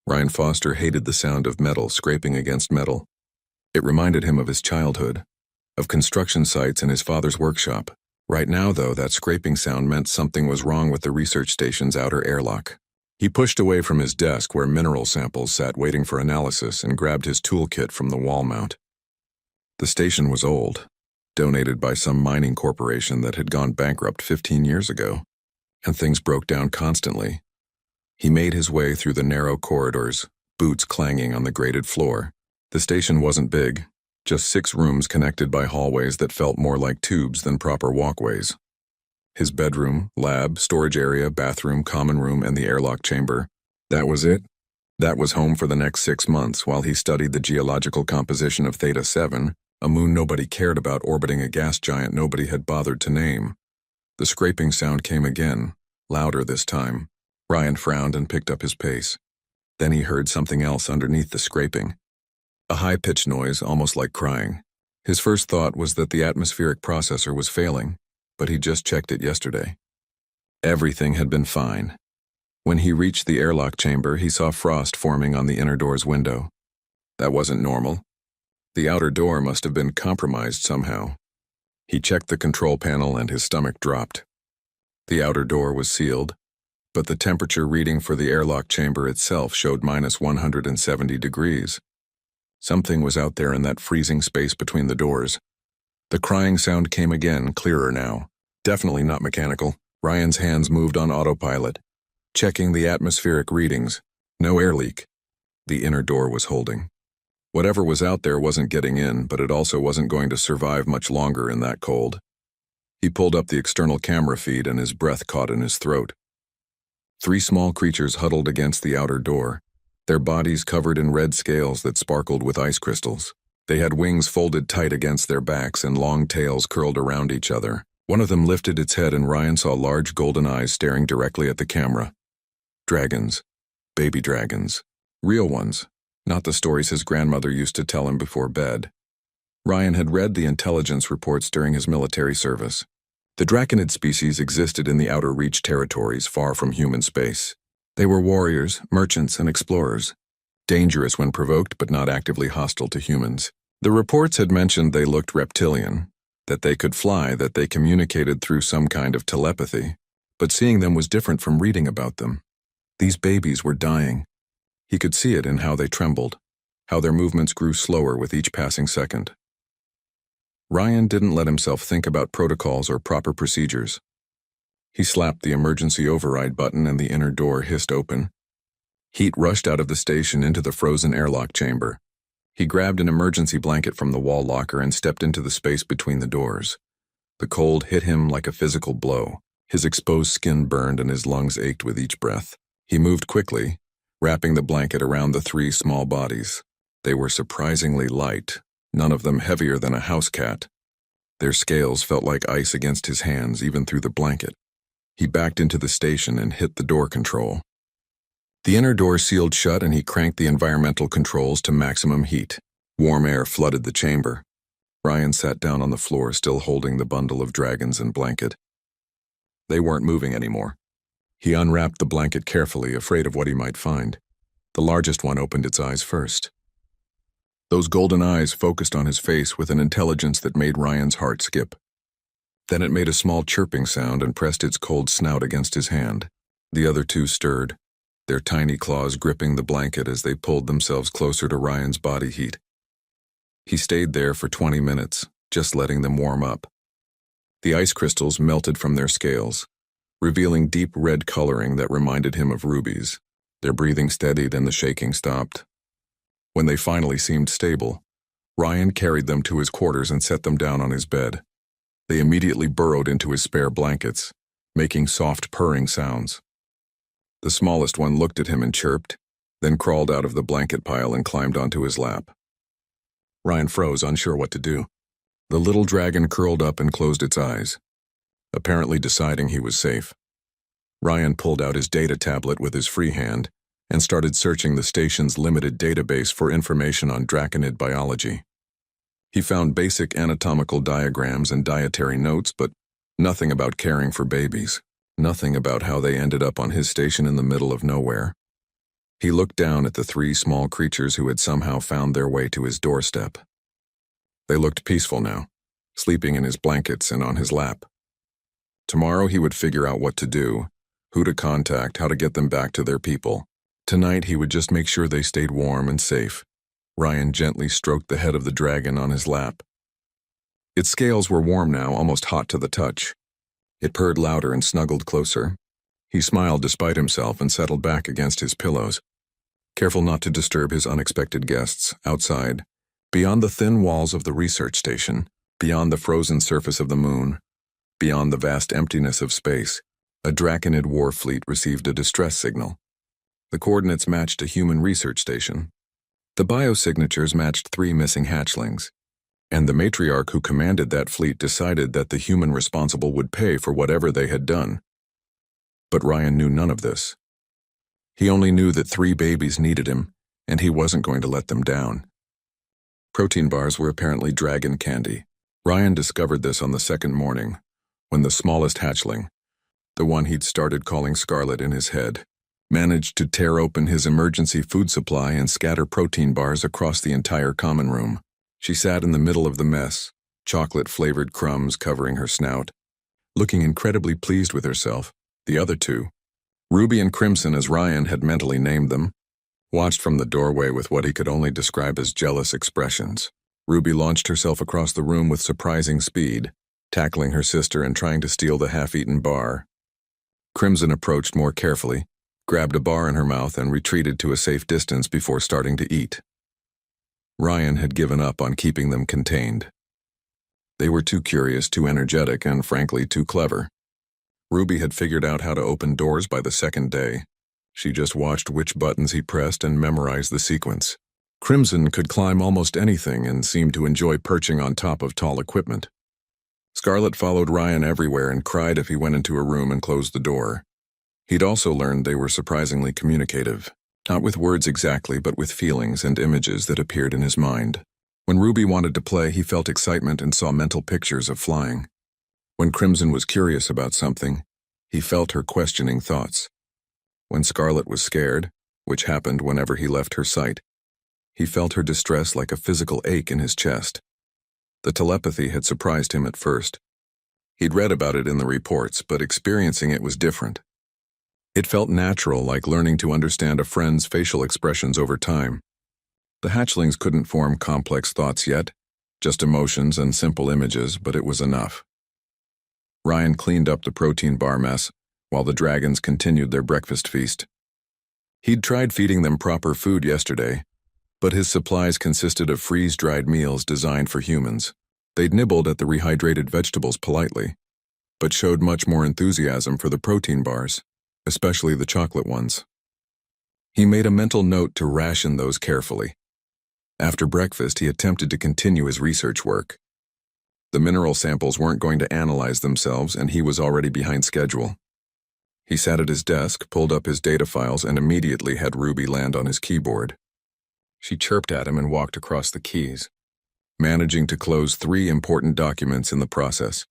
Ryan Foster hated the sound of metal scraping against metal. It reminded him of his childhood, of construction sites in his father's workshop. Right now, though, that scraping sound meant something was wrong with the research station's outer airlock. He pushed away from his desk where mineral samples sat waiting for analysis and grabbed his toolkit from the wall mount. The station was old, donated by some mining corporation that had gone bankrupt 15 years ago, and things broke down constantly. He made his way through the narrow corridors, boots clanging on the grated floor. The station wasn't big, just 6 rooms connected by hallways that felt more like tubes than proper walkways. His bedroom, lab, storage area, bathroom, common room, and the airlock chamber. That was it. That was home for the next 6 months while he studied the geological composition of Theta 7, a moon nobody cared about orbiting a gas giant nobody had bothered to name. The scraping sound came again, louder this time. Ryan frowned and picked up his pace. Then he heard something else underneath the scraping. A high-pitched noise, almost like crying. His first thought was that the atmospheric processor was failing, but he just checked it yesterday. Everything had been fine. When he reached the airlock chamber, he saw frost forming on the inner door's window. That wasn't normal. The outer door must have been compromised somehow. He checked the control panel and his stomach dropped. The outer door was sealed, but the temperature reading for the airlock chamber itself showed -170 degrees. Something was out there in that freezing space between the doors. The crying sound came again, clearer now. Definitely not mechanical. Ryan's hands moved on autopilot, checking the atmospheric readings. No air leak. The inner door was holding. Whatever was out there wasn't getting in, but it also wasn't going to survive much longer in that cold. He pulled up the external camera feed and his breath caught in his throat. 3 small creatures huddled against the outer door, their bodies covered in red scales that sparkled with ice crystals. They had wings folded tight against their backs and long tails curled around each other. One of them lifted its head and Ryan saw large golden eyes staring directly at the camera. Dragons. Baby dragons. Real ones, not the stories his grandmother used to tell him before bed. Ryan had read the intelligence reports during his military service. The draconid species existed in the outer reach territories far from human space. They were warriors, merchants, and explorers, dangerous when provoked but not actively hostile to humans. The reports had mentioned they looked reptilian, that they could fly, that they communicated through some kind of telepathy, but seeing them was different from reading about them. These babies were dying. He could see it in how they trembled, how their movements grew slower with each passing second. Ryan didn't let himself think about protocols or proper procedures. He slapped the emergency override button and the inner door hissed open. Heat rushed out of the station into the frozen airlock chamber. He grabbed an emergency blanket from the wall locker and stepped into the space between the doors. The cold hit him like a physical blow. His exposed skin burned and his lungs ached with each breath. He moved quickly, wrapping the blanket around the 3 small bodies. They were surprisingly light, none of them heavier than a house cat. Their scales felt like ice against his hands, even through the blanket. He backed into the station and hit the door control. The inner door sealed shut and he cranked the environmental controls to maximum heat. Warm air flooded the chamber. Ryan sat down on the floor, still holding the bundle of dragons and blanket. They weren't moving anymore. He unwrapped the blanket carefully, afraid of what he might find. The largest one opened its eyes first. Those golden eyes focused on his face with an intelligence that made Ryan's heart skip. Then it made a small chirping sound and pressed its cold snout against his hand. The other 2 stirred, their tiny claws gripping the blanket as they pulled themselves closer to Ryan's body heat. He stayed there for 20 minutes, just letting them warm up. The ice crystals melted from their scales, revealing deep red coloring that reminded him of rubies. Their breathing steadied and the shaking stopped. When they finally seemed stable, Ryan carried them to his quarters and set them down on his bed. They immediately burrowed into his spare blankets, making soft purring sounds. The smallest one looked at him and chirped, then crawled out of the blanket pile and climbed onto his lap. Ryan froze, unsure what to do. The little dragon curled up and closed its eyes, apparently deciding he was safe. Ryan pulled out his data tablet with his free hand and started searching the station's limited database for information on draconid biology. He found basic anatomical diagrams and dietary notes, but nothing about caring for babies, nothing about how they ended up on his station in the middle of nowhere. He looked down at the three small creatures who had somehow found their way to his doorstep. They looked peaceful now, sleeping in his blankets and on his lap. Tomorrow he would figure out what to do, who to contact, how to get them back to their people. Tonight he would just make sure they stayed warm and safe. Ryan gently stroked the head of the dragon on his lap. Its scales were warm now, almost hot to the touch. It purred louder and snuggled closer. He smiled despite himself and settled back against his pillows, careful not to disturb his unexpected guests. Outside, beyond the thin walls of the research station, beyond the frozen surface of the moon, beyond the vast emptiness of space, a Draconid war fleet received a distress signal. The coordinates matched a human research station. The biosignatures matched 3 missing hatchlings, and the matriarch who commanded that fleet decided that the human responsible would pay for whatever they had done. But Ryan knew none of this. He only knew that 3 babies needed him, and he wasn't going to let them down. Protein bars were apparently dragon candy. Ryan discovered this on the second morning, when the smallest hatchling, the one he'd started calling Scarlet in his head, managed to tear open his emergency food supply and scatter protein bars across the entire common room. She sat in the middle of the mess, chocolate-flavored crumbs covering her snout, looking incredibly pleased with herself. The other 2, Ruby and Crimson as Ryan had mentally named them, watched from the doorway with what he could only describe as jealous expressions. Ruby launched herself across the room with surprising speed, tackling her sister and trying to steal the half-eaten bar. Crimson approached more carefully, grabbed a bar in her mouth and retreated to a safe distance before starting to eat. Ryan had given up on keeping them contained. They were too curious, too energetic, and frankly too clever. Ruby had figured out how to open doors by the second day. She just watched which buttons he pressed and memorized the sequence. Crimson could climb almost anything and seemed to enjoy perching on top of tall equipment. Scarlet followed Ryan everywhere and cried if he went into a room and closed the door. He'd also learned they were surprisingly communicative, not with words exactly, but with feelings and images that appeared in his mind. When Ruby wanted to play, he felt excitement and saw mental pictures of flying. When Crimson was curious about something, he felt her questioning thoughts. When Scarlet was scared, which happened whenever he left her sight, he felt her distress like a physical ache in his chest. The telepathy had surprised him at first. He'd read about it in the reports, but experiencing it was different. It felt natural, like learning to understand a friend's facial expressions over time. The hatchlings couldn't form complex thoughts yet, just emotions and simple images, but it was enough. Ryan cleaned up the protein bar mess, while the dragons continued their breakfast feast. He'd tried feeding them proper food yesterday, but his supplies consisted of freeze-dried meals designed for humans. They'd nibbled at the rehydrated vegetables politely, but showed much more enthusiasm for the protein bars, especially the chocolate ones. He made a mental note to ration those carefully. After breakfast, he attempted to continue his research work. The mineral samples weren't going to analyze themselves, and he was already behind schedule. He sat at his desk, pulled up his data files, and immediately had Ruby land on his keyboard. She chirped at him and walked across the keys, managing to close 3 important documents in the process.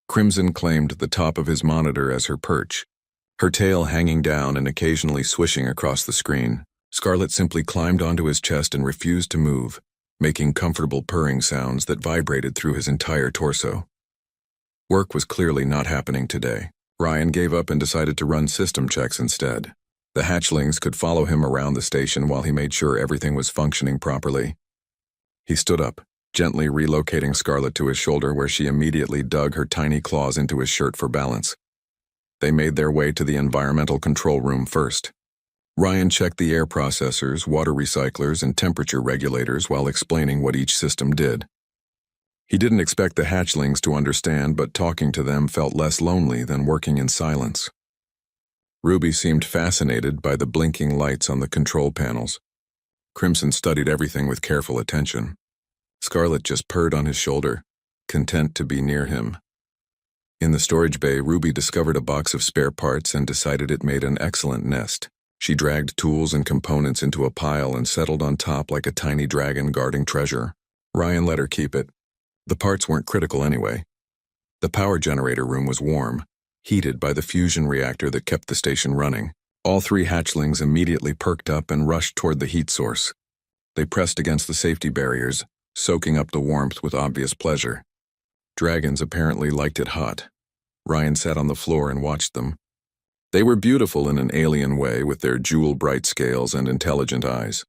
Crimson claimed the top of his monitor as her perch, her tail hanging down and occasionally swishing across the screen. Scarlet simply climbed onto his chest and refused to move, making comfortable purring sounds that vibrated through his entire torso. Work was clearly not happening today. Ryan gave up and decided to run system checks instead. The hatchlings could follow him around the station while he made sure everything was functioning properly. He stood up, gently relocating Scarlet to his shoulder, where she immediately dug her tiny claws into his shirt for balance. They made their way to the environmental control room first. Ryan checked the air processors, water recyclers, and temperature regulators while explaining what each system did. He didn't expect the hatchlings to understand, but talking to them felt less lonely than working in silence. Ruby seemed fascinated by the blinking lights on the control panels. Crimson studied everything with careful attention. Scarlet just purred on his shoulder, content to be near him. In the storage bay, Ruby discovered a box of spare parts and decided it made an excellent nest. She dragged tools and components into a pile and settled on top like a tiny dragon guarding treasure. Ryan let her keep it. The parts weren't critical anyway. The power generator room was warm, heated by the fusion reactor that kept the station running. All three hatchlings immediately perked up and rushed toward the heat source. They pressed against the safety barriers, soaking up the warmth with obvious pleasure. Dragons apparently liked it hot. Ryan sat on the floor and watched them. They were beautiful in an alien way with their jewel-bright scales and intelligent eyes.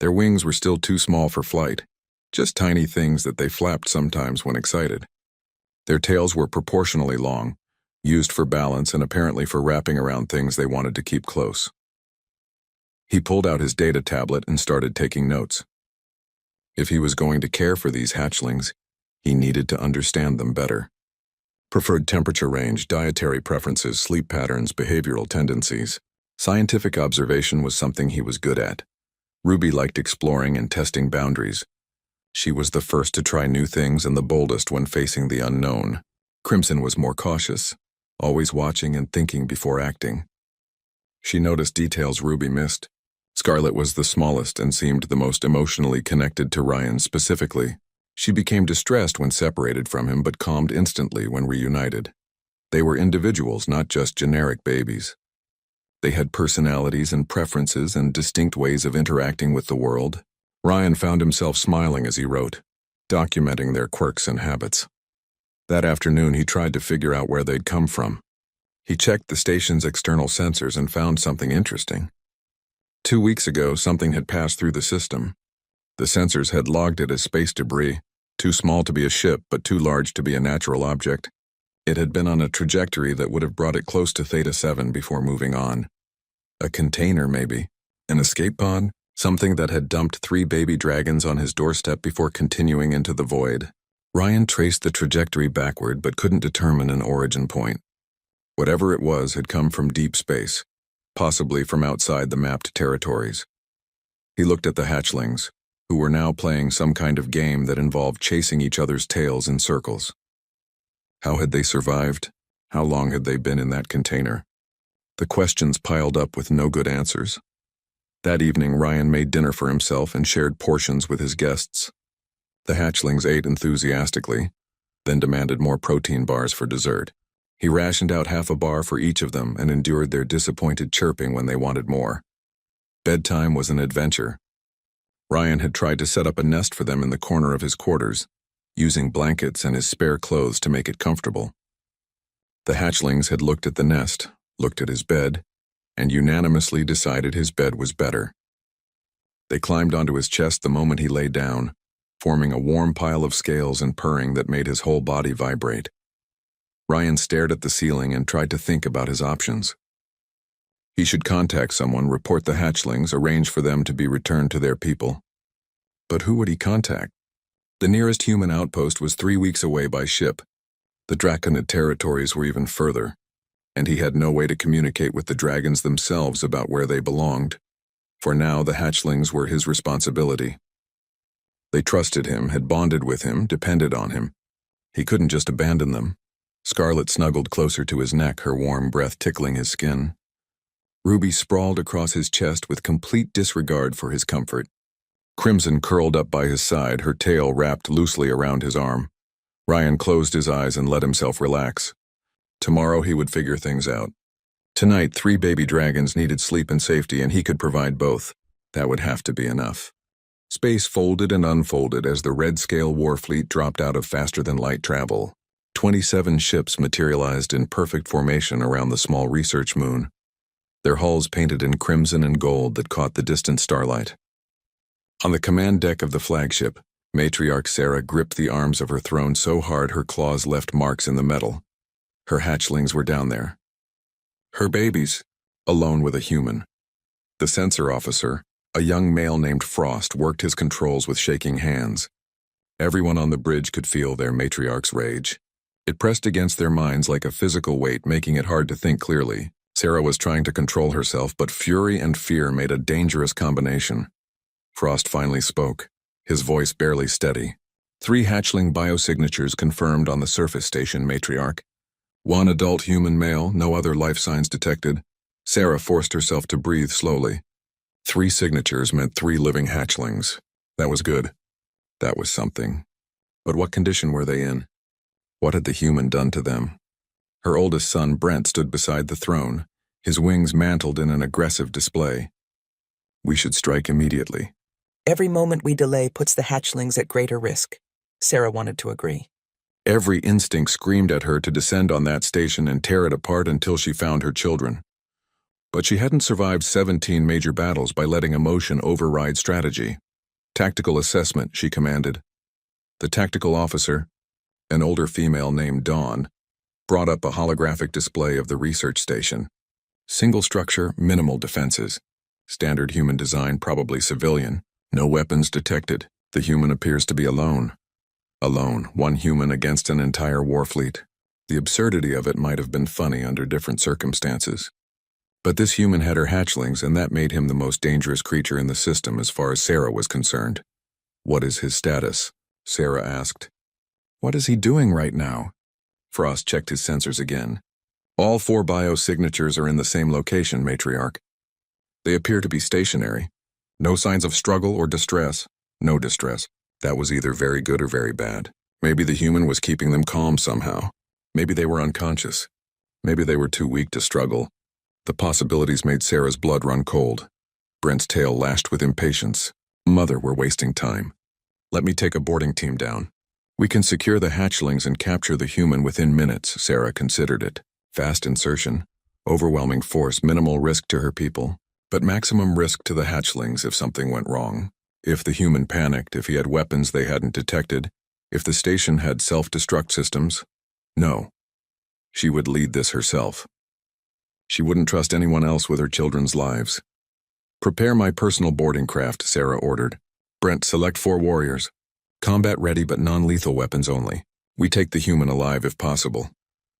Their wings were still too small for flight, just tiny things that they flapped sometimes when excited. Their tails were proportionally long, used for balance and apparently for wrapping around things they wanted to keep close. He pulled out his data tablet and started taking notes. If he was going to care for these hatchlings, he needed to understand them better. Preferred temperature range, dietary preferences, sleep patterns, behavioral tendencies. Scientific observation was something he was good at. Ruby liked exploring and testing boundaries. She was the first to try new things and the boldest when facing the unknown. Crimson was more cautious, always watching and thinking before acting. She noticed details Ruby missed. Scarlet was the smallest and seemed the most emotionally connected to Ryan specifically. She became distressed when separated from him but calmed instantly when reunited. They were individuals, not just generic babies. They had personalities and preferences and distinct ways of interacting with the world. Ryan found himself smiling as he wrote, documenting their quirks and habits. That afternoon he tried to figure out where they'd come from. He checked the station's external sensors and found something interesting. 2 weeks ago, something had passed through the system. The sensors had logged it as space debris, too small to be a ship but too large to be a natural object. It had been on a trajectory that would have brought it close to Theta 7 before moving on. A container, maybe. An escape pod? Something that had dumped 3 baby dragons on his doorstep before continuing into the void. Ryan traced the trajectory backward but couldn't determine an origin point. Whatever it was had come from deep space, possibly from outside the mapped territories. He looked at the hatchlings, who were now playing some kind of game that involved chasing each other's tails in circles. How had they survived? How long had they been in that container? The questions piled up with no good answers. That evening, Ryan made dinner for himself and shared portions with his guests. The hatchlings ate enthusiastically, then demanded more protein bars for dessert. He rationed out half a bar for each of them and endured their disappointed chirping when they wanted more. Bedtime was an adventure. Ryan had tried to set up a nest for them in the corner of his quarters, using blankets and his spare clothes to make it comfortable. The hatchlings had looked at the nest, looked at his bed, and unanimously decided his bed was better. They climbed onto his chest the moment he lay down, forming a warm pile of scales and purring that made his whole body vibrate. Ryan stared at the ceiling and tried to think about his options. He should contact someone, report the hatchlings, arrange for them to be returned to their people. But who would he contact? The nearest human outpost was 3 weeks away by ship. The Draconid territories were even further, and he had no way to communicate with the dragons themselves about where they belonged. For now, the hatchlings were his responsibility. They trusted him, had bonded with him, depended on him. He couldn't just abandon them. Scarlet snuggled closer to his neck, her warm breath tickling his skin. Ruby sprawled across his chest with complete disregard for his comfort. Crimson curled up by his side, her tail wrapped loosely around his arm. Ryan closed his eyes and let himself relax. Tomorrow he would figure things out. Tonight, 3 baby dragons needed sleep and safety, and he could provide both. That would have to be enough. Space folded and unfolded as the red-scale war fleet dropped out of faster-than-light travel. 27 ships materialized in perfect formation around the small research moon, their hulls painted in crimson and gold that caught the distant starlight. On the command deck of the flagship, Matriarch Sarah gripped the arms of her throne so hard her claws left marks in the metal. Her hatchlings were down there. Her babies, alone with a human. The sensor officer, a young male named Frost, worked his controls with shaking hands. Everyone on the bridge could feel their matriarch's rage. It pressed against their minds like a physical weight, making it hard to think clearly. Sarah was trying to control herself, but fury and fear made a dangerous combination. Frost finally spoke, his voice barely steady. 3 hatchling biosignatures confirmed on the surface station, Matriarch. 1 adult human male, no other life signs detected. Sarah forced herself to breathe slowly. 3 signatures meant 3 living hatchlings. That was good. That was something. But what condition were they in? What had the human done to them? Her oldest son, Brent, stood beside the throne. his wings mantled in an aggressive display. We should strike immediately. Every moment we delay puts the hatchlings at greater risk. Sarah wanted to agree. Every instinct screamed at her to descend on that station and tear it apart until she found her children. But she hadn't survived 17 major battles by letting emotion override strategy. Tactical assessment, she commanded. The tactical officer, an older female named Dawn, brought up a holographic display of the research station. Single structure, minimal defenses. Standard human design, probably civilian. No weapons detected. The human appears to be alone. Alone, one human against an entire war fleet. The absurdity of it might have been funny under different circumstances. But this human had her hatchlings, and that made him the most dangerous creature in the system as far as Sarah was concerned. What is his status? Sarah asked. What is he doing right now? Frost checked his sensors again. All 4 biosignatures are in the same location, Matriarch. They appear to be stationary. No signs of struggle or distress. No distress. That was either very good or very bad. Maybe the human was keeping them calm somehow. Maybe they were unconscious. Maybe they were too weak to struggle. The possibilities made Sarah's blood run cold. Brent's tail lashed with impatience. Mother, we're wasting time. Let me take a boarding team down. We can secure the hatchlings and capture the human within minutes, Sarah considered it. Fast insertion, overwhelming force, minimal risk to her people, but maximum risk to the hatchlings if something went wrong. If the human panicked, if he had weapons they hadn't detected, if the station had self-destruct systems. No. She would lead this herself. She wouldn't trust anyone else with her children's lives. Prepare my personal boarding craft, Sarah ordered. Brent, select 4 warriors. Combat ready but non-lethal weapons only. We take the human alive if possible.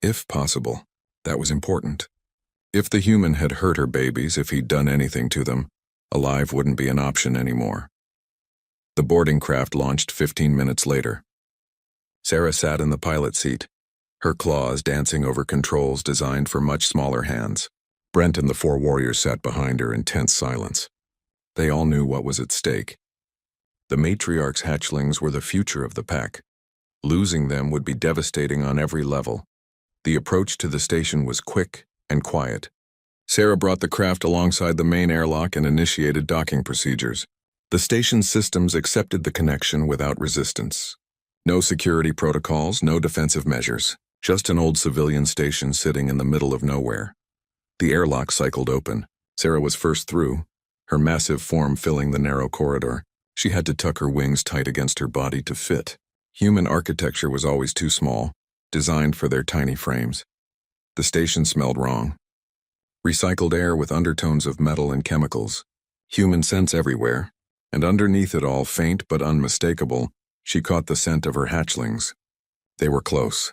If possible. That was important. If the human had hurt her babies, if he'd done anything to them, alive wouldn't be an option anymore. The boarding craft launched 15 minutes later. Sarah sat in the pilot seat, her claws dancing over controls designed for much smaller hands. Brent and the 4 warriors sat behind her in tense silence. They all knew what was at stake. The matriarch's hatchlings were the future of the pack. Losing them would be devastating on every level. The approach to the station was quick and quiet. Sarah brought the craft alongside the main airlock and initiated docking procedures. The station's systems accepted the connection without resistance. No security protocols, no defensive measures. Just an old civilian station sitting in the middle of nowhere. The airlock cycled open. Sarah was first through, her massive form filling the narrow corridor. She had to tuck her wings tight against her body to fit. Human architecture was always too small, designed for their tiny frames. The station smelled wrong. Recycled air with undertones of metal and chemicals. Human scents everywhere. And underneath it all, faint but unmistakable, she caught the scent of her hatchlings. They were close.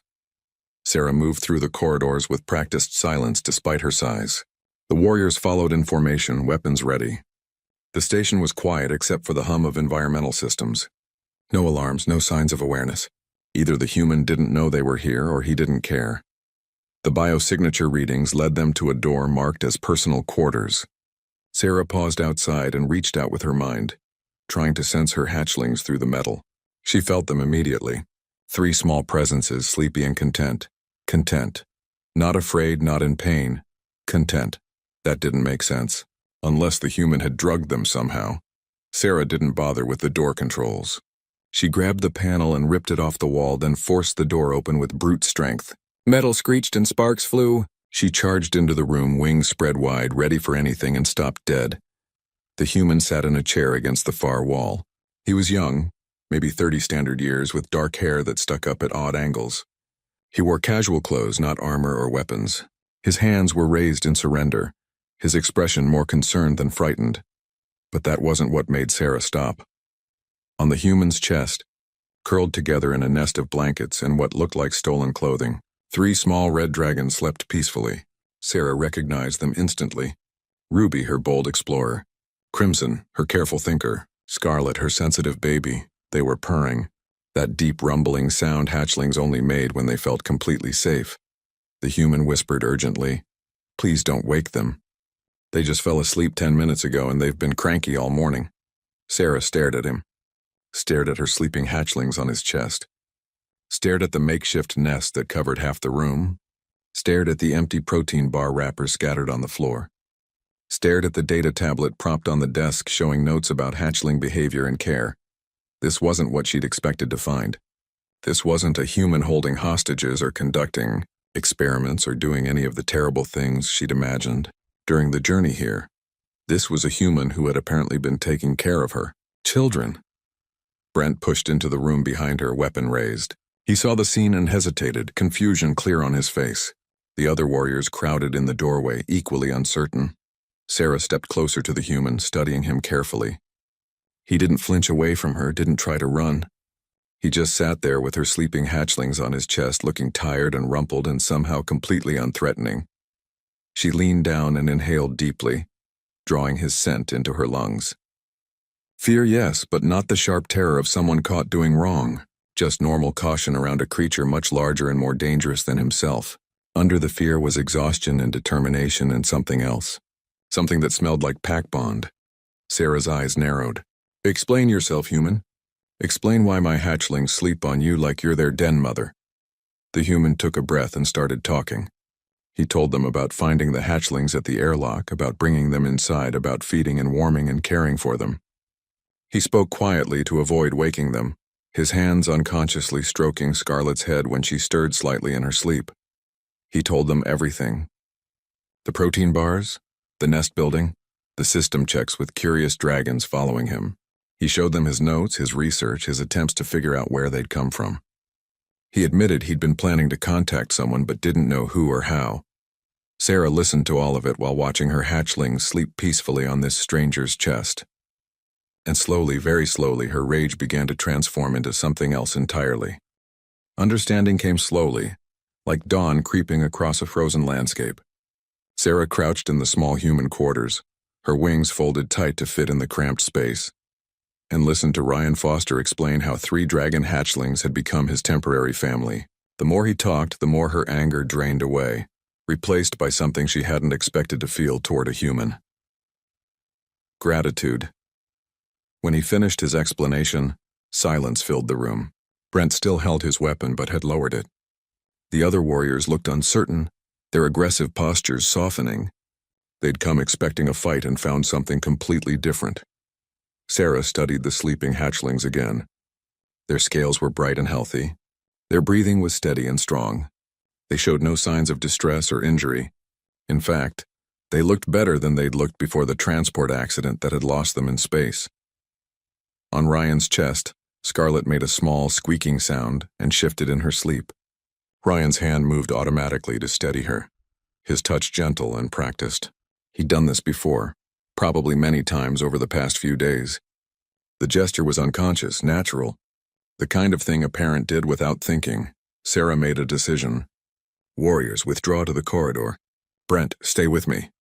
Sarah moved through the corridors with practiced silence despite her size. The warriors followed in formation, weapons ready. The station was quiet except for the hum of environmental systems. No alarms, no signs of awareness. Either the human didn't know they were here or he didn't care. The biosignature readings led them to a door marked as personal quarters. Sarah paused outside and reached out with her mind, trying to sense her hatchlings through the metal. She felt them immediately. 3 small presences, sleepy and content. Content. Not afraid, not in pain. Content. That didn't make sense. Unless the human had drugged them somehow. Sarah didn't bother with the door controls. She grabbed the panel and ripped it off the wall, then forced the door open with brute strength. Metal screeched and sparks flew. She charged into the room, wings spread wide, ready for anything, and stopped dead. The human sat in a chair against the far wall. He was young, maybe 30 standard years, with dark hair that stuck up at odd angles. He wore casual clothes, not armor or weapons. His hands were raised in surrender, his expression more concerned than frightened. But that wasn't what made Sarah stop. On the human's chest, curled together in a nest of blankets and what looked like stolen clothing, 3 small red dragons slept peacefully. Sarah recognized them instantly. Ruby, her bold explorer. Crimson, her careful thinker. Scarlet, her sensitive baby. They were purring. That deep rumbling sound hatchlings only made when they felt completely safe. The human whispered urgently, "Please don't wake them. They just fell asleep 10 minutes ago and they've been cranky all morning." Sarah stared at him. Stared at her sleeping hatchlings on his chest. Stared at the makeshift nest that covered half the room. stared at the empty protein bar wrapper scattered on the floor, stared at the data tablet propped on the desk showing notes about hatchling behavior and care. This wasn't what she'd expected to find. This wasn't a human holding hostages or conducting experiments or doing any of the terrible things she'd imagined during the journey here. This was a human who had apparently been taking care of her children. Brent pushed into the room behind her, weapon raised. He saw the scene and hesitated, confusion clear on his face. The other warriors crowded in the doorway, equally uncertain. Sarah stepped closer to the human, studying him carefully. He didn't flinch away from her, didn't try to run. He just sat there with her sleeping hatchlings on his chest, looking tired and rumpled and somehow completely unthreatening. She leaned down and inhaled deeply, drawing his scent into her lungs. Fear, yes, but not the sharp terror of someone caught doing wrong. Just normal caution around a creature much larger and more dangerous than himself. Under the fear was exhaustion and determination and something else. Something that smelled like pack bond. Sarah's eyes narrowed. Explain yourself, human. Explain why my hatchlings sleep on you like you're their den mother. The human took a breath and started talking. He told them about finding the hatchlings at the airlock, about bringing them inside, about feeding and warming and caring for them. He spoke quietly to avoid waking them, his hands unconsciously stroking Scarlett's head when she stirred slightly in her sleep. He told them everything. The protein bars, the nest building, the system checks with curious dragons following him. He showed them his notes, his research, his attempts to figure out where they'd come from. He admitted he'd been planning to contact someone but didn't know who or how. Sarah listened to all of it while watching her hatchlings sleep peacefully on this stranger's chest. And slowly, very slowly, her rage began to transform into something else entirely. Understanding came slowly, like dawn creeping across a frozen landscape. Sarah crouched in the small human quarters, her wings folded tight to fit in the cramped space, and listened to Ryan Foster explain how 3 dragon hatchlings had become his temporary family. The more he talked, the more her anger drained away, replaced by something she hadn't expected to feel toward a human. Gratitude. When he finished his explanation, silence filled the room. Brent still held his weapon but had lowered it. The other warriors looked uncertain, their aggressive postures softening. They'd come expecting a fight and found something completely different. Sarah studied the sleeping hatchlings again. Their scales were bright and healthy. Their breathing was steady and strong. They showed no signs of distress or injury. In fact, they looked better than they'd looked before the transport accident that had lost them in space. On Ryan's chest, Scarlett made a small, squeaking sound and shifted in her sleep. Ryan's hand moved automatically to steady her, his touch gentle and practiced. He'd done this before, probably many times over the past few days. The gesture was unconscious, natural, the kind of thing a parent did without thinking. Sarah made a decision. Warriors, withdraw to the corridor. Brent, stay with me.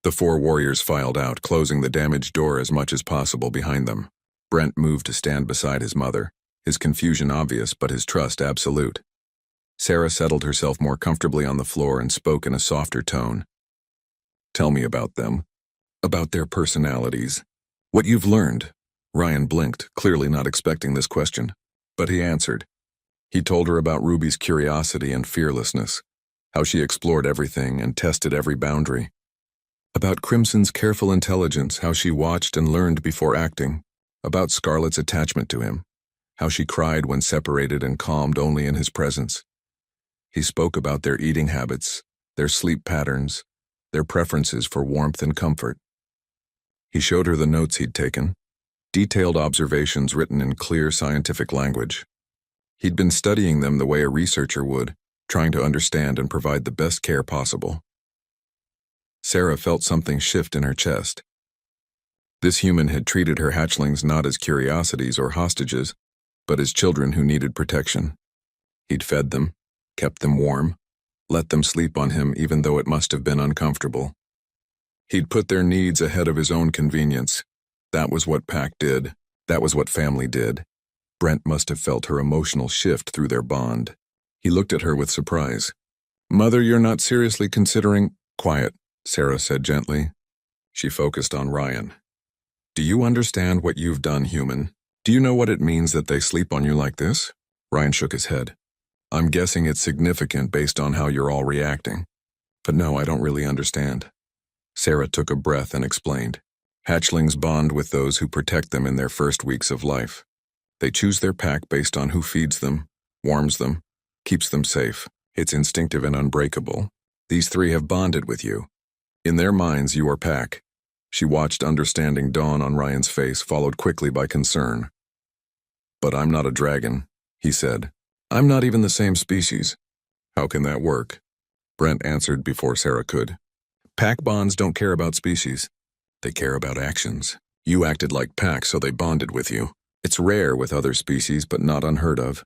The 4 warriors filed out, closing the damaged door as much as possible behind them. Brent moved to stand beside his mother, his confusion obvious but his trust absolute. Sarah settled herself more comfortably on the floor and spoke in a softer tone. Tell me about them. About their personalities. What you've learned. Ryan blinked, clearly not expecting this question. But he answered. He told her about Ruby's curiosity and fearlessness, how she explored everything and tested every boundary. About Crimson's careful intelligence, how she watched and learned before acting. About Scarlett's attachment to him, how she cried when separated and calmed only in his presence. He spoke about their eating habits, their sleep patterns, their preferences for warmth and comfort. He showed her the notes he'd taken, detailed observations written in clear scientific language. He'd been studying them the way a researcher would, trying to understand and provide the best care possible. Sarah felt something shift in her chest. This human had treated her hatchlings not as curiosities or hostages, but as children who needed protection. He'd fed them, kept them warm, let them sleep on him even though it must have been uncomfortable. He'd put their needs ahead of his own convenience. That was what Pack did. That was what family did. Brent must have felt her emotional shift through their bond. He looked at her with surprise. Mother, you're not seriously considering— Quiet, Sarah said gently. She focused on Ryan. Do you understand what you've done, human? Do you know what it means that they sleep on you like this? Ryan shook his head. I'm guessing it's significant based on how you're all reacting. But no, I don't really understand. Sarah took a breath and explained. Hatchlings bond with those who protect them in their first weeks of life. They choose their pack based on who feeds them, warms them, keeps them safe. It's instinctive and unbreakable. These three have bonded with you. In their minds, you are pack. She watched understanding dawn on Ryan's face, followed quickly by concern. But I'm not a dragon, he said. I'm not even the same species. How can that work? Brent answered before Sarah could. Pack bonds don't care about species. They care about actions. You acted like pack, so they bonded with you. It's rare with other species, but not unheard of.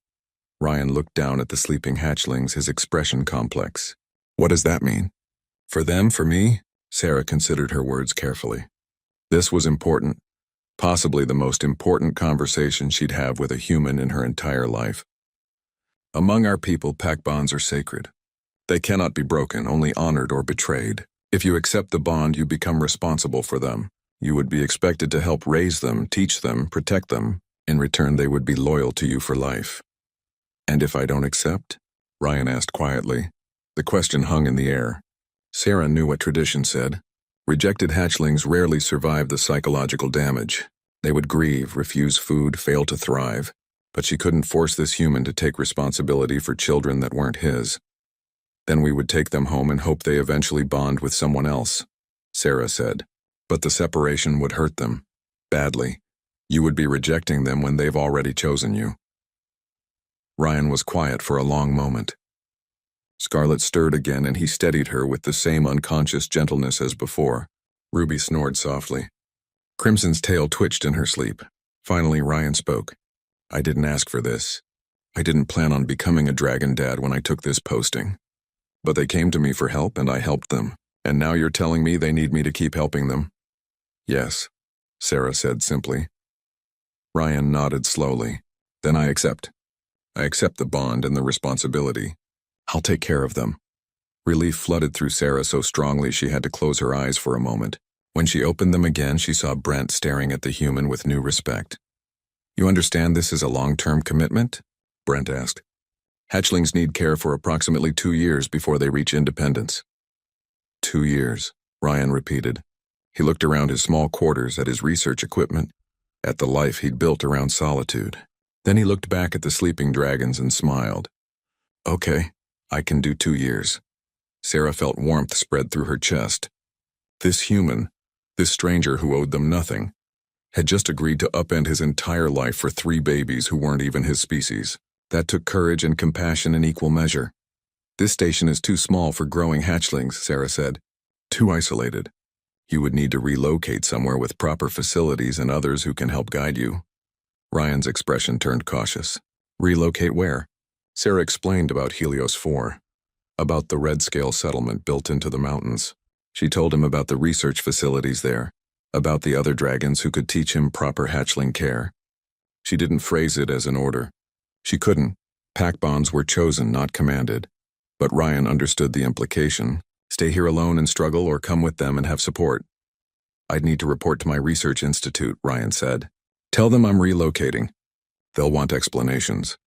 Ryan looked down at the sleeping hatchlings, his expression complex. What does that mean? For them, for me? Sarah considered her words carefully. This was important, possibly the most important conversation she'd have with a human in her entire life. Among our people, pack bonds are sacred. They cannot be broken, only honored or betrayed. If you accept the bond, you become responsible for them. You would be expected to help raise them, teach them, protect them. In return, they would be loyal to you for life. And if I don't accept? Ryan asked quietly. The question hung in the air. Sarah knew what tradition said. Rejected hatchlings rarely survive the psychological damage. They would grieve, refuse food, fail to thrive. But she couldn't force this human to take responsibility for children that weren't his. Then we would take them home and hope they eventually bond with someone else, Sarah said. But the separation would hurt them. Badly. You would be rejecting them when they've already chosen you. Ryan was quiet for a long moment. Scarlet stirred again, and he steadied her with the same unconscious gentleness as before. Ruby snored softly. Crimson's tail twitched in her sleep. Finally, Ryan spoke. I didn't ask for this. I didn't plan on becoming a dragon dad when I took this posting. But they came to me for help, and I helped them. And now you're telling me they need me to keep helping them? Yes, Sarah said simply. Ryan nodded slowly. Then I accept. I accept the bond and the responsibility. I'll take care of them. Relief flooded through Sarah so strongly she had to close her eyes for a moment. When she opened them again, she saw Brent staring at the human with new respect. You understand this is a long-term commitment? Brent asked. Hatchlings need care for approximately 2 years before they reach independence. 2 years, Ryan repeated. He looked around his small quarters at his research equipment, at the life he'd built around solitude. Then he looked back at the sleeping dragons and smiled. Okay, I can do 2 years. Sarah felt warmth spread through her chest. This human, this stranger who owed them nothing, had just agreed to upend his entire life for 3 babies who weren't even his species. That took courage and compassion in equal measure. This station is too small for growing hatchlings, Sarah said. Too isolated. You would need to relocate somewhere with proper facilities and others who can help guide you. Ryan's expression turned cautious. Relocate where? Sarah explained about Helios 4, about the red-scale settlement built into the mountains. She told him about the research facilities there, about the other dragons who could teach him proper hatchling care. She didn't phrase it as an order. She couldn't. Pack bonds were chosen, not commanded. But Ryan understood the implication. Stay here alone and struggle, or come with them and have support. I'd need to report to my research institute, Ryan said. Tell them I'm relocating. They'll want explanations.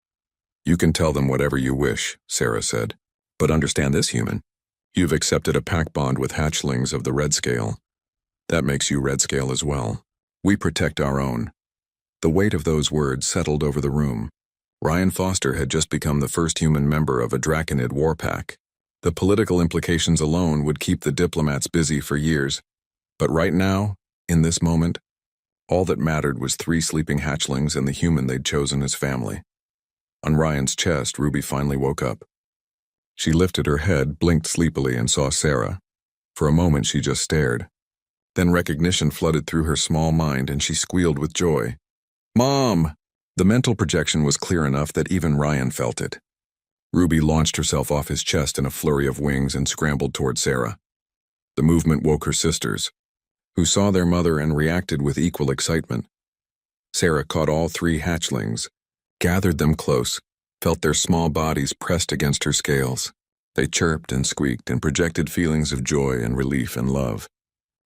You can tell them whatever you wish, Sarah said. But understand this, human. You've accepted a pack bond with hatchlings of the red scale. That makes you red scale as well. We protect our own. The weight of those words settled over the room. Ryan Foster had just become the first human member of a Draconid war pack. The political implications alone would keep the diplomats busy for years. But right now, in this moment, all that mattered was 3 sleeping hatchlings and the human they'd chosen as family. On Ryan's chest, Ruby finally woke up. She lifted her head, blinked sleepily, and saw Sarah. For a moment, she just stared. Then recognition flooded through her small mind, and she squealed with joy. Mom! The mental projection was clear enough that even Ryan felt it. Ruby launched herself off his chest in a flurry of wings and scrambled toward Sarah. The movement woke her sisters, who saw their mother and reacted with equal excitement. Sarah caught all 3 hatchlings, gathered them close, felt their small bodies pressed against her scales. They chirped and squeaked and projected feelings of joy and relief and love.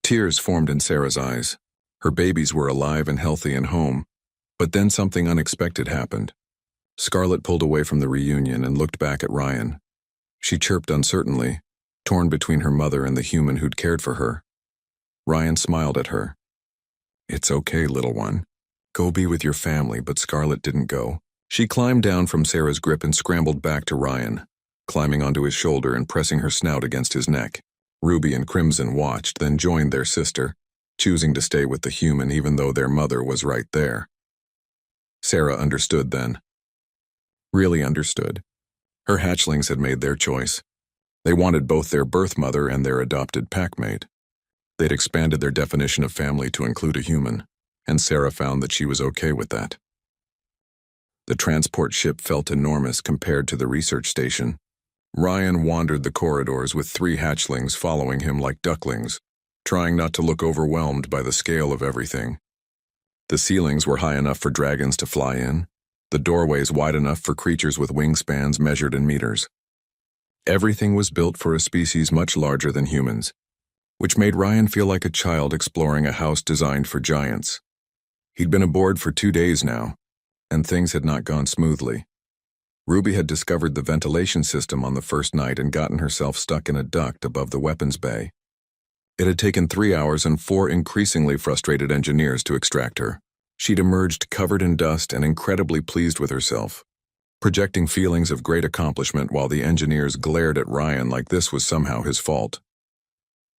Tears formed in Sarah's eyes. Her babies were alive and healthy and home. But then something unexpected happened. Scarlett pulled away from the reunion and looked back at Ryan. She chirped uncertainly, torn between her mother and the human who'd cared for her. Ryan smiled at her. "It's okay, little one. Go be with your family," but Scarlett didn't go. She climbed down from Sarah's grip and scrambled back to Ryan, climbing onto his shoulder and pressing her snout against his neck. Ruby and Crimson watched, then joined their sister, choosing to stay with the human even though their mother was right there. Sarah understood then. Really understood. Her hatchlings had made their choice. They wanted both their birth mother and their adopted packmate. They'd expanded their definition of family to include a human, and Sarah found that she was okay with that. The transport ship felt enormous compared to the research station. Ryan wandered the corridors with 3 hatchlings following him like ducklings, trying not to look overwhelmed by the scale of everything. The ceilings were high enough for dragons to fly in, the doorways wide enough for creatures with wingspans measured in meters. Everything was built for a species much larger than humans, which made Ryan feel like a child exploring a house designed for giants. He'd been aboard for 2 days now, and things had not gone smoothly. Ruby had discovered the ventilation system on the first night and gotten herself stuck in a duct above the weapons bay. It had taken 3 hours and 4 increasingly frustrated engineers to extract her. She'd emerged covered in dust and incredibly pleased with herself, projecting feelings of great accomplishment while the engineers glared at Ryan like this was somehow his fault.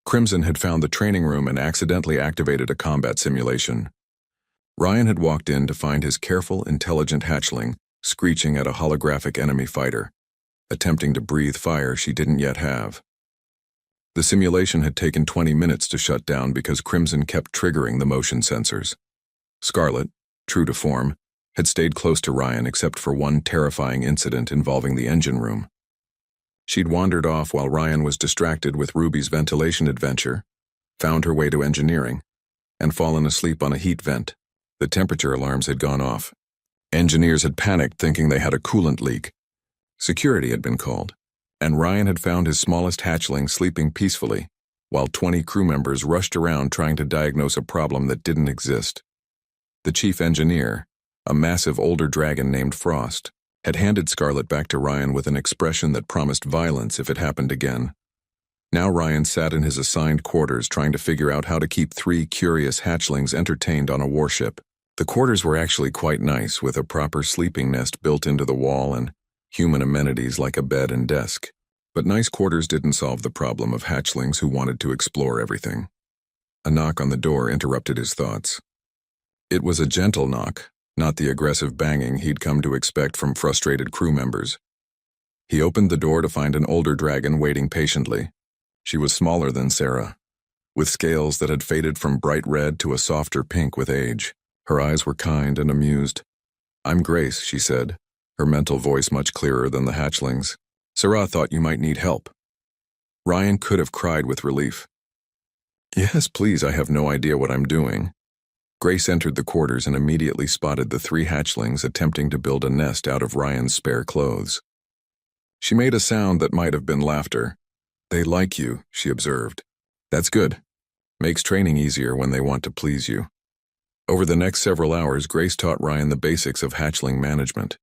Crimson had found the training room and accidentally activated a combat simulation. Ryan had walked in to find his careful, intelligent hatchling screeching at a holographic enemy fighter, attempting to breathe fire she didn't yet have. The simulation had taken 20 minutes to shut down because Crimson kept triggering the motion sensors. Scarlett, true to form, had stayed close to Ryan except for one terrifying incident involving the engine room. She'd wandered off while Ryan was distracted with Ruby's ventilation adventure, found her way to engineering, and fallen asleep on a heat vent. The temperature alarms had gone off. Engineers had panicked thinking they had a coolant leak. Security had been called, and Ryan had found his smallest hatchling sleeping peacefully, while 20 crew members rushed around trying to diagnose a problem that didn't exist. The chief engineer, a massive older dragon named Frost, had handed Scarlett back to Ryan with an expression that promised violence if it happened again. Now Ryan sat in his assigned quarters trying to figure out how to keep 3 curious hatchlings entertained on a warship. The quarters were actually quite nice, with a proper sleeping nest built into the wall and human amenities like a bed and desk. But nice quarters didn't solve the problem of hatchlings who wanted to explore everything. A knock on the door interrupted his thoughts. It was a gentle knock, not the aggressive banging he'd come to expect from frustrated crew members. He opened the door to find an older dragon waiting patiently. She was smaller than Sarah, with scales that had faded from bright red to a softer pink with age. Her eyes were kind and amused. "I'm Grace," she said, her mental voice much clearer than the hatchlings. "Sarah thought you might need help." Ryan could have cried with relief. "Yes, please, I have no idea what I'm doing." Grace entered the quarters and immediately spotted the 3 hatchlings attempting to build a nest out of Ryan's spare clothes. She made a sound that might have been laughter. "They like you," she observed. "That's good. Makes training easier when they want to please you." Over the next several hours, Grace taught Ryan the basics of hatchling management.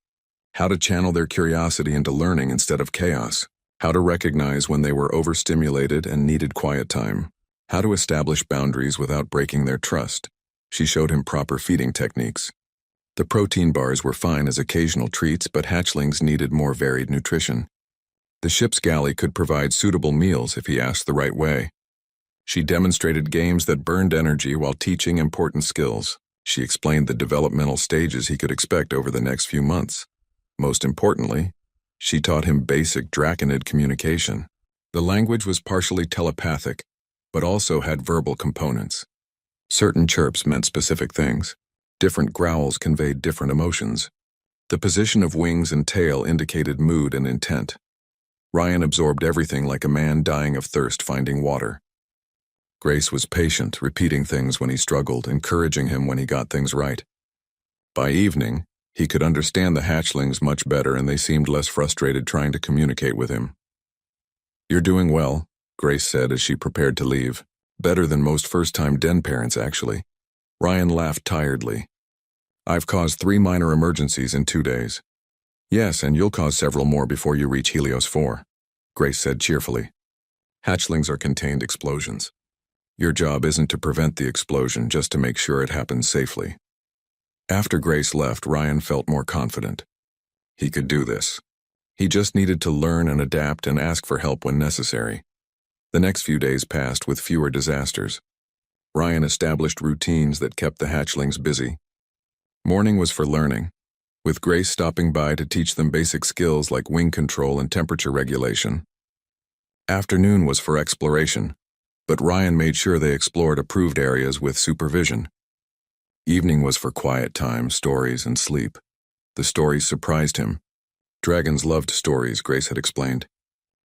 How to channel their curiosity into learning instead of chaos. How to recognize when they were overstimulated and needed quiet time. How to establish boundaries without breaking their trust. She showed him proper feeding techniques. The protein bars were fine as occasional treats, but hatchlings needed more varied nutrition. The ship's galley could provide suitable meals if he asked the right way. She demonstrated games that burned energy while teaching important skills. She explained the developmental stages he could expect over the next few months. Most importantly, she taught him basic Draconid communication. The language was partially telepathic, but also had verbal components. Certain chirps meant specific things. Different growls conveyed different emotions. The position of wings and tail indicated mood and intent. Ryan absorbed everything like a man dying of thirst finding water. Grace was patient, repeating things when he struggled, encouraging him when he got things right. By evening, he could understand the hatchlings much better and they seemed less frustrated trying to communicate with him. "You're doing well," Grace said as she prepared to leave. "Better than most first-time den parents, actually." Ryan laughed tiredly. "I've caused 3 minor emergencies in 2 days. Yes, and you'll cause several more before you reach Helios 4, Grace said cheerfully. Hatchlings are contained explosions. Your job isn't to prevent the explosion, just to make sure it happens safely. After Grace left, Ryan felt more confident. He could do this. He just needed to learn and adapt and ask for help when necessary. The next few days passed with fewer disasters. Ryan established routines that kept the hatchlings busy. Morning was for learning, with Grace stopping by to teach them basic skills like wing control and temperature regulation. Afternoon was for exploration, but Ryan made sure they explored approved areas with supervision. Evening was for quiet time, stories, and sleep. The stories surprised him. Dragons loved stories, Grace had explained.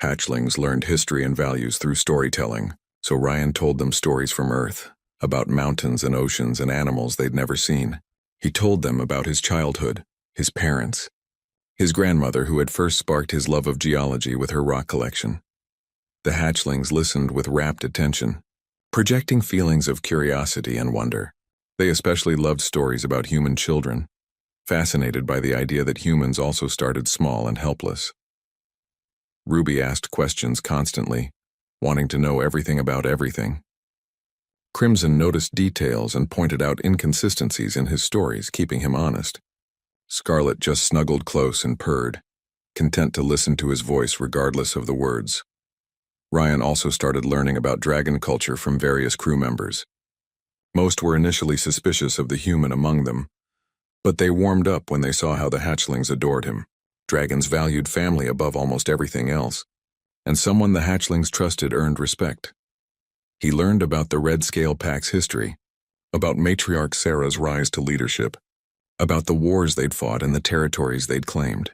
Hatchlings learned history and values through storytelling, so Ryan told them stories from Earth, about mountains and oceans and animals they'd never seen. He told them about his childhood, his parents, his grandmother who had first sparked his love of geology with her rock collection. The hatchlings listened with rapt attention, projecting feelings of curiosity and wonder. They especially loved stories about human children, fascinated by the idea that humans also started small and helpless. Ruby asked questions constantly, wanting to know everything about everything. Crimson noticed details and pointed out inconsistencies in his stories, keeping him honest. Scarlet just snuggled close and purred, content to listen to his voice regardless of the words. Ryan also started learning about dragon culture from various crew members. Most were initially suspicious of the human among them, but they warmed up when they saw how the hatchlings adored him. Dragons valued family above almost everything else, and someone the hatchlings trusted earned respect. He learned about the Red Scale Pack's history, about matriarch Sarah's rise to leadership, about the wars they'd fought and the territories they'd claimed.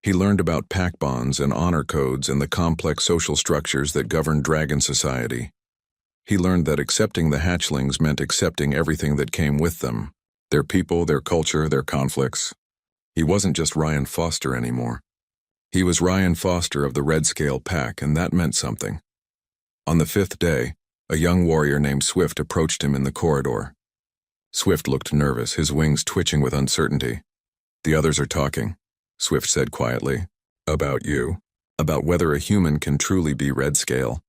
He learned about pack bonds and honor codes and the complex social structures that governed dragon society. He learned that accepting the hatchlings meant accepting everything that came with them, their people, their culture, their conflicts. He wasn't just Ryan Foster anymore. He was Ryan Foster of the Red Scale Pack, and that meant something. On the 5th day, a young warrior named Swift approached him in the corridor. Swift looked nervous, his wings twitching with uncertainty. "The others are talking," Swift said quietly. "About you. About whether a human can truly be Red Scale."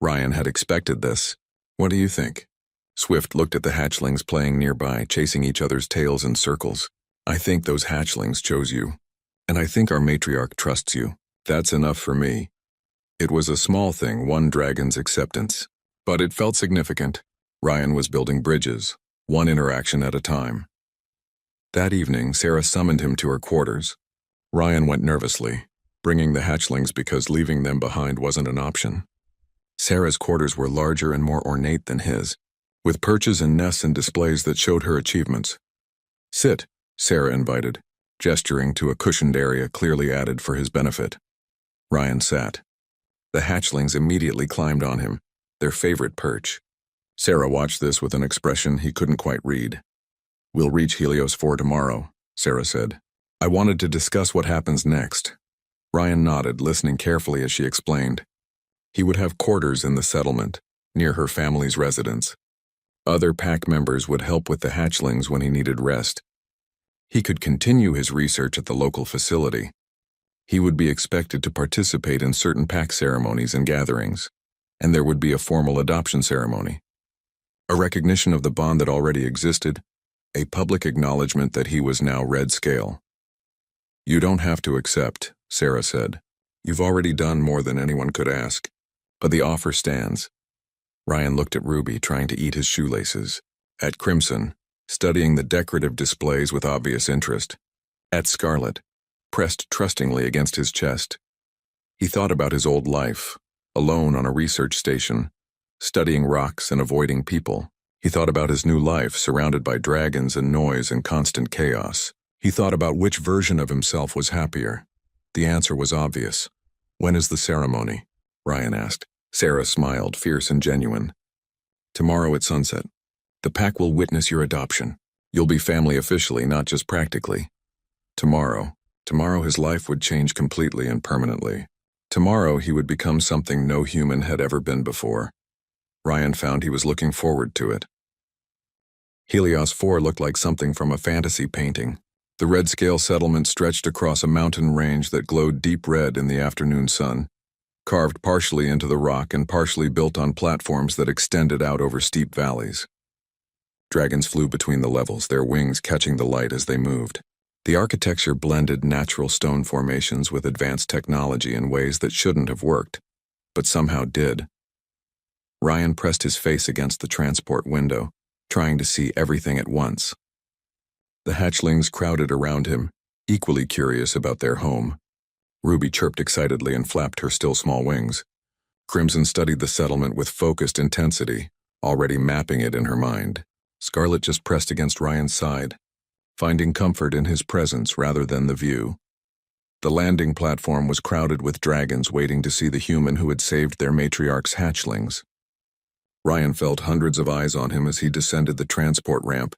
Ryan had expected this. "What do you think?" Swift looked at the hatchlings playing nearby, chasing each other's tails in circles. "I think those hatchlings chose you. And I think our matriarch trusts you. That's enough for me." It was a small thing, one dragon's acceptance. But it felt significant. Ryan was building bridges, one interaction at a time. That evening, Sarah summoned him to her quarters. Ryan went nervously, bringing the hatchlings because leaving them behind wasn't an option. Sarah's quarters were larger and more ornate than his, with perches and nests and displays that showed her achievements. "Sit," Sarah invited, gesturing to a cushioned area clearly added for his benefit. Ryan sat. The hatchlings immediately climbed on him, their favorite perch. Sarah watched this with an expression he couldn't quite read. "We'll reach Helios 4 tomorrow," Sarah said. "I wanted to discuss what happens next." Ryan nodded, listening carefully as she explained. He would have quarters in the settlement, near her family's residence. Other pack members would help with the hatchlings when he needed rest. He could continue his research at the local facility. He would be expected to participate in certain pack ceremonies and gatherings, and there would be a formal adoption ceremony. A recognition of the bond that already existed, a public acknowledgement that he was now Red Scale. "You don't have to accept," Sarah said. "You've already done more than anyone could ask, but the offer stands." Ryan looked at Ruby, trying to eat his shoelaces, at Crimson, studying the decorative displays with obvious interest, at Scarlet, pressed trustingly against his chest. He thought about his old life, alone on a research station, studying rocks and avoiding people. He thought about his new life, surrounded by dragons and noise and constant chaos. He thought about which version of himself was happier. The answer was obvious. "When is the ceremony?" Ryan asked. Sarah smiled, fierce and genuine. "Tomorrow at sunset. The pack will witness your adoption. You'll be family officially, not just practically. Tomorrow his life would change completely and permanently. Tomorrow he would become something no human had ever been before." Ryan found he was looking forward to it. Helios 4 looked like something from a fantasy painting. The red-scale settlement stretched across a mountain range that glowed deep red in the afternoon sun, carved partially into the rock and partially built on platforms that extended out over steep valleys. Dragons flew between the levels, their wings catching the light as they moved. The architecture blended natural stone formations with advanced technology in ways that shouldn't have worked, but somehow did. Ryan pressed his face against the transport window, trying to see everything at once. The hatchlings crowded around him, equally curious about their home. Ruby chirped excitedly and flapped her still small wings. Crimson studied the settlement with focused intensity, already mapping it in her mind. Scarlet just pressed against Ryan's side, finding comfort in his presence rather than the view. The landing platform was crowded with dragons waiting to see the human who had saved their matriarch's hatchlings. Ryan felt hundreds of eyes on him as he descended the transport ramp,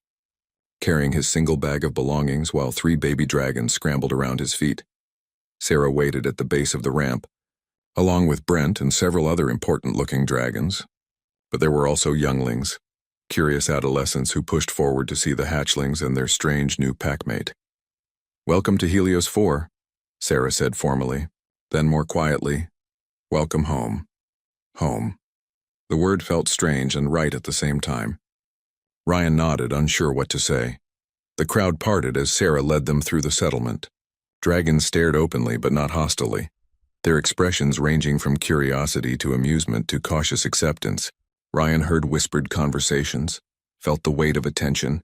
carrying his single bag of belongings while 3 baby dragons scrambled around his feet. Sarah waited at the base of the ramp, along with Brent and several other important-looking dragons. But there were also younglings, curious adolescents who pushed forward to see the hatchlings and their strange new packmate. "Welcome to Helios 4, Sarah said formally. Then more quietly, "Welcome home." Home. The word felt strange and right at the same time. Ryan nodded, unsure what to say. The crowd parted as Sarah led them through the settlement. Dragons stared openly but not hostilely, their expressions ranging from curiosity to amusement to cautious acceptance. Ryan heard whispered conversations, felt the weight of attention,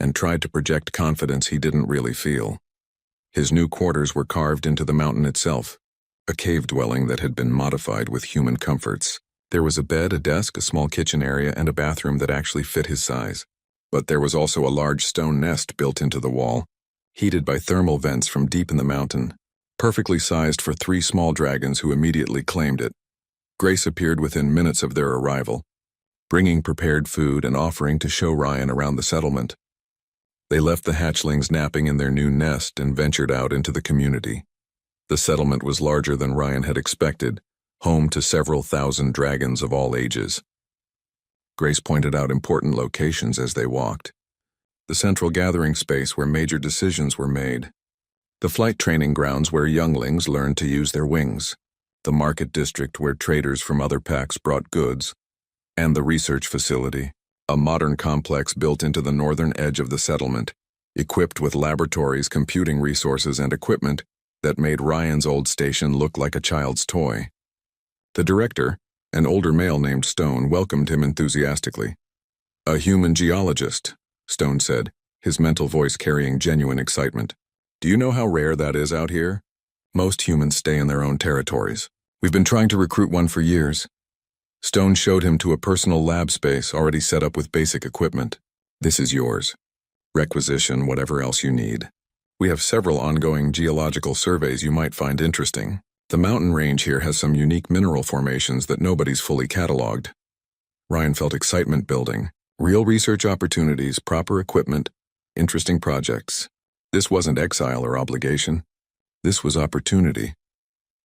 and tried to project confidence he didn't really feel. His new quarters were carved into the mountain itself, a cave dwelling that had been modified with human comforts. There was a bed, a desk, a small kitchen area, and a bathroom that actually fit his size. But there was also a large stone nest built into the wall, heated by thermal vents from deep in the mountain, perfectly sized for 3 small dragons who immediately claimed it. Grace appeared within minutes of their arrival, bringing prepared food and offering to show Ryan around the settlement. They left the hatchlings napping in their new nest and ventured out into the community. The settlement was larger than Ryan had expected, home to several thousand dragons of all ages. Grace pointed out important locations as they walked. The central gathering space where major decisions were made. The flight training grounds where younglings learned to use their wings. The market district where traders from other packs brought goods. And the research facility, a modern complex built into the northern edge of the settlement, equipped with laboratories, computing resources, and equipment that made Ryan's old station look like a child's toy. The director, an older male named Stone, welcomed him enthusiastically. "A human geologist," Stone said, his mental voice carrying genuine excitement. "Do you know how rare that is out here? Most humans stay in their own territories. We've been trying to recruit one for years." Stone showed him to a personal lab space already set up with basic equipment. "This is yours. Requisition whatever else you need. We have several ongoing geological surveys you might find interesting. The mountain range here has some unique mineral formations that nobody's fully cataloged." Ryan felt excitement building. Real research opportunities, proper equipment, interesting projects. This wasn't exile or obligation. This was opportunity.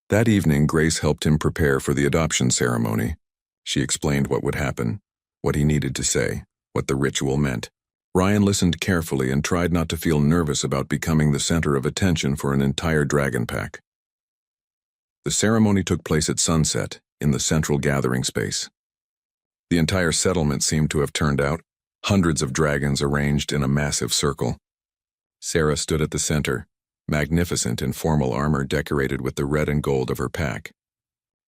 That evening, Grace helped him prepare for the adoption ceremony. She explained what would happen, what he needed to say, what the ritual meant. Ryan listened carefully and tried not to feel nervous about becoming the center of attention for an entire dragon pack. The ceremony took place at sunset, in the central gathering space. The entire settlement seemed to have turned out, hundreds of dragons arranged in a massive circle. Sarah stood at the center, magnificent in formal armor decorated with the red and gold of her pack.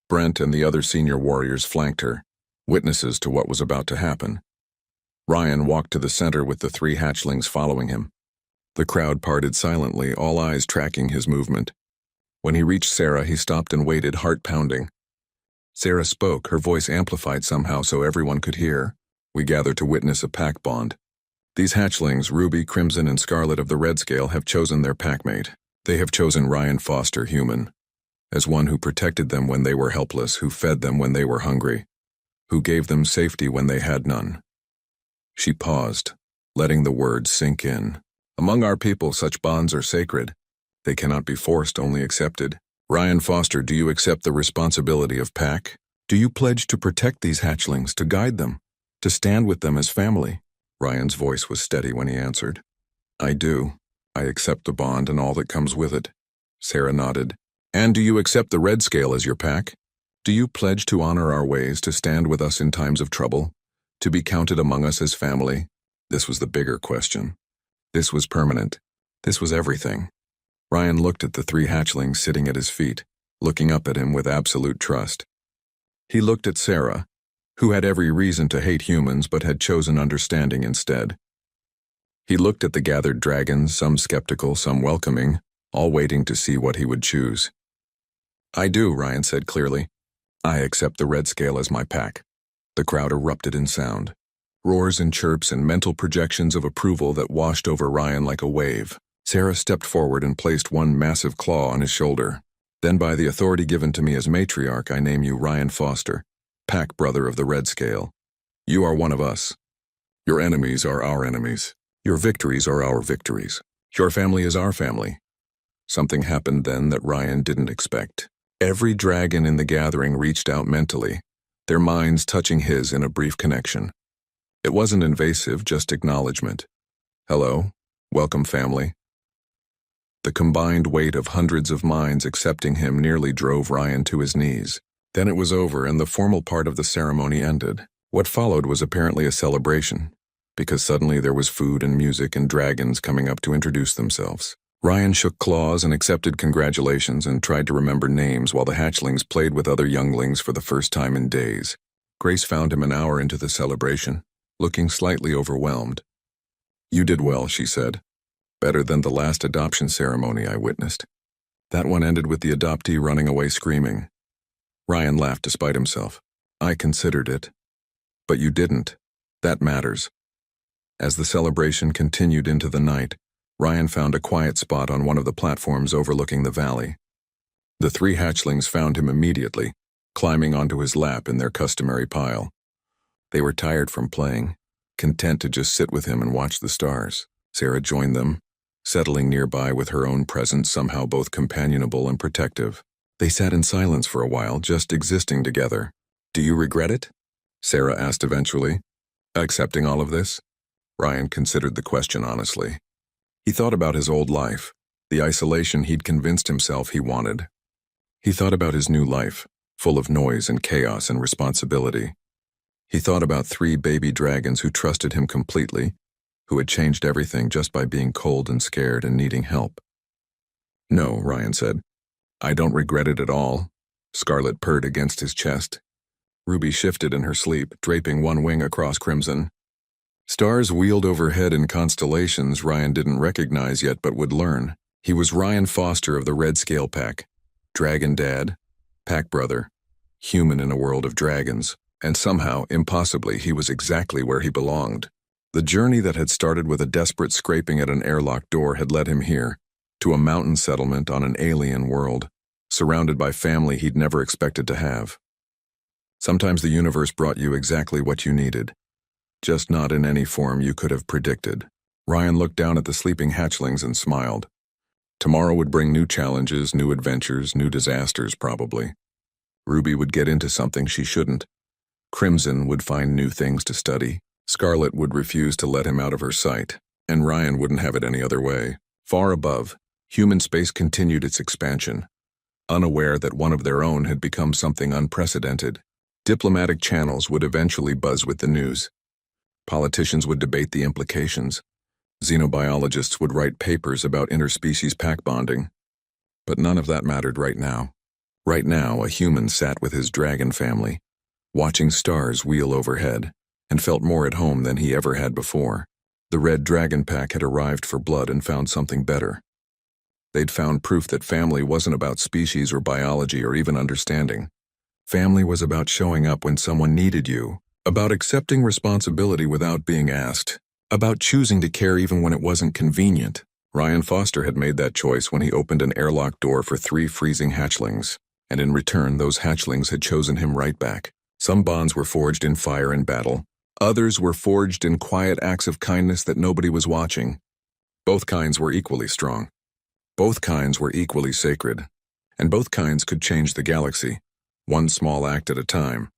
Brent and the other senior warriors flanked her, witnesses to what was about to happen. Ryan walked to the center with the 3 hatchlings following him. The crowd parted silently, all eyes tracking his movement. When he reached Sarah, he stopped and waited, heart pounding. Sarah spoke, her voice amplified somehow so everyone could hear. "We gather to witness a pack bond. These hatchlings, Ruby, Crimson, and Scarlet of the Red Scale, have chosen their packmate. They have chosen Ryan Foster, human, as one who protected them when they were helpless, who fed them when they were hungry, who gave them safety when they had none." She paused, letting the words sink in. "Among our people, such bonds are sacred. They cannot be forced, only accepted. Ryan Foster, do you accept the responsibility of pack? Do you pledge to protect these hatchlings, to guide them, to stand with them as family?" Ryan's voice was steady when he answered. "I do. I accept the bond and all that comes with it. Sarah nodded. And do you accept the Red Scale as your pack? Do you pledge to honor our ways, to stand with us in times of trouble, to be counted among us as family? This was the bigger question. This was permanent. This was everything. Ryan looked at the 3 hatchlings sitting at his feet, looking up at him with absolute trust. He looked at Sarah, who had every reason to hate humans but had chosen understanding instead. He looked at the gathered dragons, some skeptical, some welcoming, all waiting to see what he would choose. I do, Ryan said clearly. I accept the Red Scale as my pack. The crowd erupted in sound. Roars and chirps and mental projections of approval that washed over Ryan like a wave. Sarah stepped forward and placed one massive claw on his shoulder. Then by the authority given to me as matriarch, I name you Ryan Foster, pack brother of the Red Scale. You are one of us. Your enemies are our enemies. Your victories are our victories. Your family is our family. Something happened then that Ryan didn't expect. Every dragon in the gathering reached out mentally, their minds touching his in a brief connection. It wasn't invasive, just acknowledgement. Hello, welcome family. The combined weight of hundreds of minds accepting him nearly drove Ryan to his knees. Then it was over and the formal part of the ceremony ended. What followed was apparently a celebration, because suddenly there was food and music and dragons coming up to introduce themselves. Ryan shook claws and accepted congratulations and tried to remember names while the hatchlings played with other younglings for the first time in days. Grace found him an hour into the celebration, looking slightly overwhelmed. You did well, she said. Better than the last adoption ceremony I witnessed. That one ended with the adoptee running away screaming. Ryan laughed despite himself. I considered it. But you didn't. That matters. As the celebration continued into the night, Ryan found a quiet spot on one of the platforms overlooking the valley. The 3 hatchlings found him immediately, climbing onto his lap in their customary pile. They were tired from playing, content to just sit with him and watch the stars. Sarah joined them, settling nearby with her own presence somehow both companionable and protective. They sat in silence for a while, just existing together. Do you regret it? Sarah asked eventually. Accepting all of this? Ryan considered the question honestly. He thought about his old life, the isolation he'd convinced himself he wanted. He thought about his new life, full of noise and chaos and responsibility. He thought about 3 baby dragons who trusted him completely, who had changed everything just by being cold and scared and needing help. No, Ryan said. I don't regret it at all. Scarlet purred against his chest. Ruby shifted in her sleep, draping one wing across crimson. Stars wheeled overhead in constellations Ryan didn't recognize yet but would learn. He was Ryan Foster of the Red Scale Pack. Dragon Dad, Pack Brother, human in a world of dragons, and somehow, impossibly, he was exactly where he belonged. The journey that had started with a desperate scraping at an airlock door had led him here, to a mountain settlement on an alien world, surrounded by family he'd never expected to have. Sometimes the universe brought you exactly what you needed, just not in any form you could have predicted. Ryan looked down at the sleeping hatchlings and smiled. Tomorrow would bring new challenges, new adventures, new disasters probably. Ruby would get into something she shouldn't. Crimson would find new things to study. Scarlet would refuse to let him out of her sight, and Ryan wouldn't have it any other way. Far above, human space continued its expansion, unaware that one of their own had become something unprecedented. Diplomatic channels would eventually buzz with the news. Politicians would debate the implications. Xenobiologists would write papers about interspecies pack bonding. But none of that mattered right now. Right now, a human sat with his dragon family, watching stars wheel overhead, and felt more at home than he ever had before. The Red Dragon Pack had arrived for blood and found something better. They'd found proof that family wasn't about species or biology or even understanding. Family was about showing up when someone needed you, about accepting responsibility without being asked, about choosing to care even when it wasn't convenient. Ryan Foster had made that choice when he opened an airlock door for 3 freezing hatchlings, and in return those hatchlings had chosen him right back. Some bonds were forged in fire and battle. Others were forged in quiet acts of kindness that nobody was watching. Both kinds were equally strong. Both kinds were equally sacred. And both kinds could change the galaxy, one small act at a time.